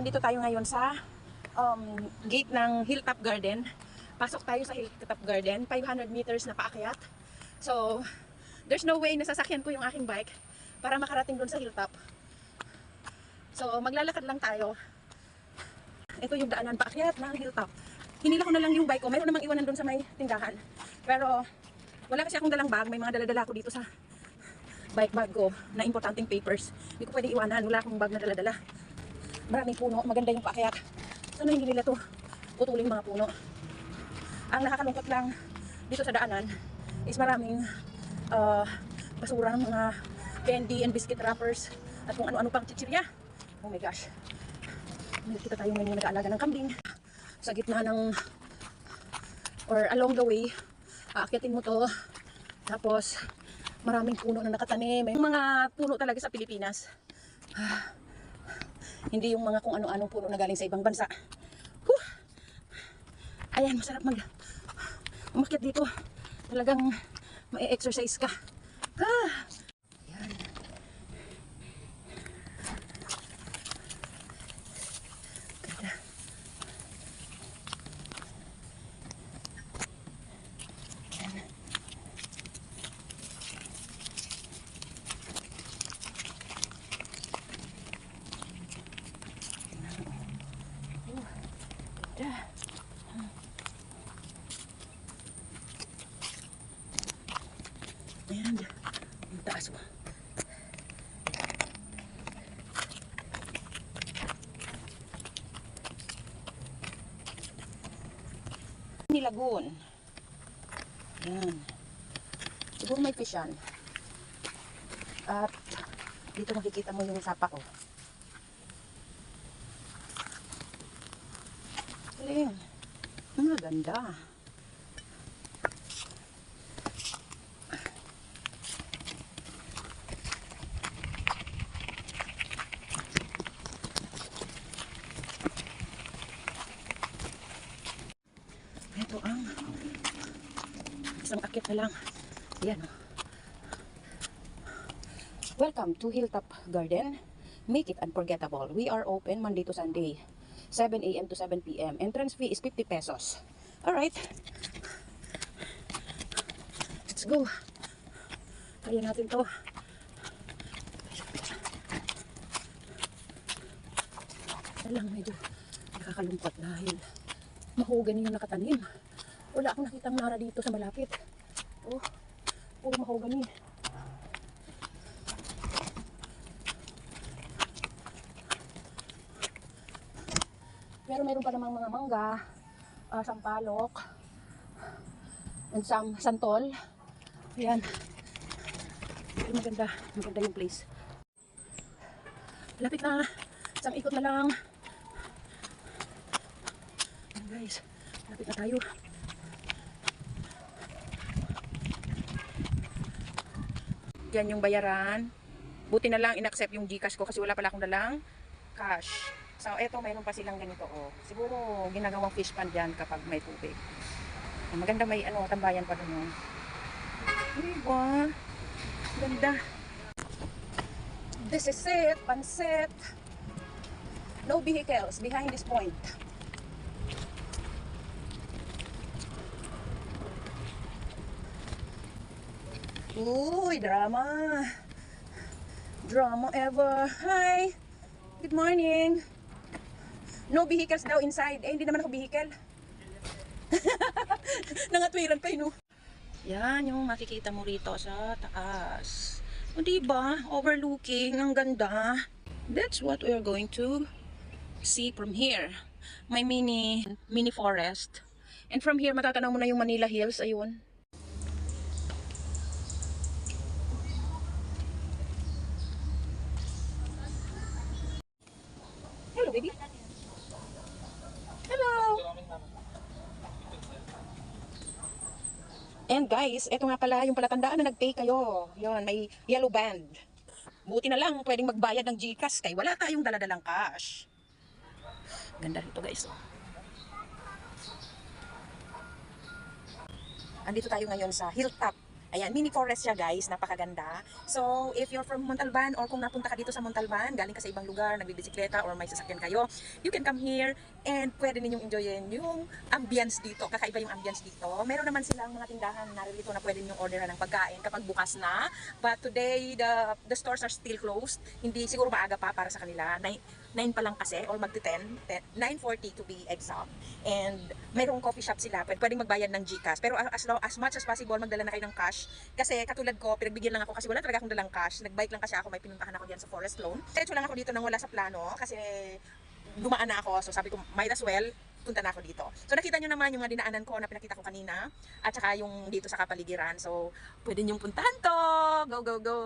andito tayo ngayon sa gate ng Hilltop Garden. Pasok tayo sa Hilltop Garden, 500 meters na paakyat. So, there's no way na sasakyan ko yung aking bike para makarating doon sa Hilltop. So, maglalakad lang tayo. Ito yung daanan paakyat ng Hilltop. Hinila ko na lang yung bike ko. Mayroon namang iwanan doon sa may tindahan. Pero, wala kasi akong dalang bag. May mga dala-dala ko dito sa bag ko na importanteng papers. Hindi ko pwede iwanan. Wala akong bag na dala-dala. Maraming puno. Maganda yung paakyat. Sana hindi nila to putulin mga puno. Ang nakakalungkot lang dito sa daanan is maraming basura ng mga candy and biscuit wrappers at kung ano-ano pang chichirya. Oh my gosh. Nakita tayo ngayon nag-aalaga ng kambing sa gitna ng or along the way. Aakyatin mo to. Tapos maraming puno na nakatanim. May mga puno talaga sa Pilipinas. Hindi yung mga kung ano-anong puno na galing sa ibang bansa. Ayan, masarap umakyat dito. Talagang ma-exercise ka. Ayan. Ganda. Ayan. Ganda. Ayan, yung taas mo. Nilagoon. Ayan. Siguro may fish yan. At dito makikita mo yung sapa ko. Galing. Ang ganda. Ito ang isang akit na lang. Ayan o. Welcome to Hilltop Garden. Make it unforgettable. We are open Monday to Sunday, 7 a.m. to 7 p.m. Entrance fee is 50 pesos. Alright. Let's go. Kaya natin to. Lang medyo nakakalungkot dahil mahogany yung nakatanim. Wala akong nakitang nara dito sa malapit. Oh, puro mahogany. Pero meron pa namang mga mangga, sampalok, and some santol. Ayan. Pero maganda yung place. Lapit na. Isang ikot na lang. Ayan guys, lapit na tayo. Yan yung bayaran. Buti na lang in-accept yung GCash ko kasi wala pala akong dalang cash. So eto, mayroon pa silang ganito oh. Siguro ginagawang fish pan dyan kapag may tubig. Maganda may tambayan pa doon. Diba? Ganda. This is it, pansit. No vehicles behind this point. Uy, drama. Drama ever. Hi. Good morning. No vehicles daw inside. Eh, hindi naman ako vehicle. Nangatwiran pa yun. Yan yung makikita mo rito sa taas. O diba? Overlooking. Ang ganda. That's what we are going to see from here. May mini forest. And from here, matatanaw mo na yung Manila Hills. Ayun. Hello, baby. Hello. And guys, eto nga pala yung palatandaan na nag-pay kayo. Yun, may yellow band. Buti na lang pwedeng magbayad ng GCash kay wala tayong daladalang cash. Ganda rito guys. Andito tayo ngayon sa Hilltop Ayan, mini forest siya guys, napakaganda. So, if you're from Montalban or kung napunta ka dito sa Montalban, galing ka sa ibang lugar, nagbibisikleta or may sasakyan kayo, you can come here and pwede ninyong enjoyin yung ambience dito. Kakaiba yung ambience dito. Meron naman silang mga tindahan na rito na pwede ninyong orderan ng pagkain kapag bukas na. But today, the stores are still closed. Hindi siguro maaga pa para sa kanila. 9 pa lang kasi, or magti-10, 9:40 to be exact. And mayroong coffee shop sila, pwedeng magbayad ng GCash. Pero as much as possible, magdala na kayo ng cash. Kasi katulad ko, pinagbigyan lang ako kasi wala talaga akong dalang cash. Nagbike lang kasi ako, may pinuntahan ako diyan sa Forest Loan. Diretso lang ako dito nang wala sa plano kasi dumaan na ako. So sabi ko, might as well, punta na ako dito. So nakita nyo naman yung mga dinaanan ko na pinakita ko kanina at saka yung dito sa kapaligiran. So pwede nyong puntahan to. Go, go, go!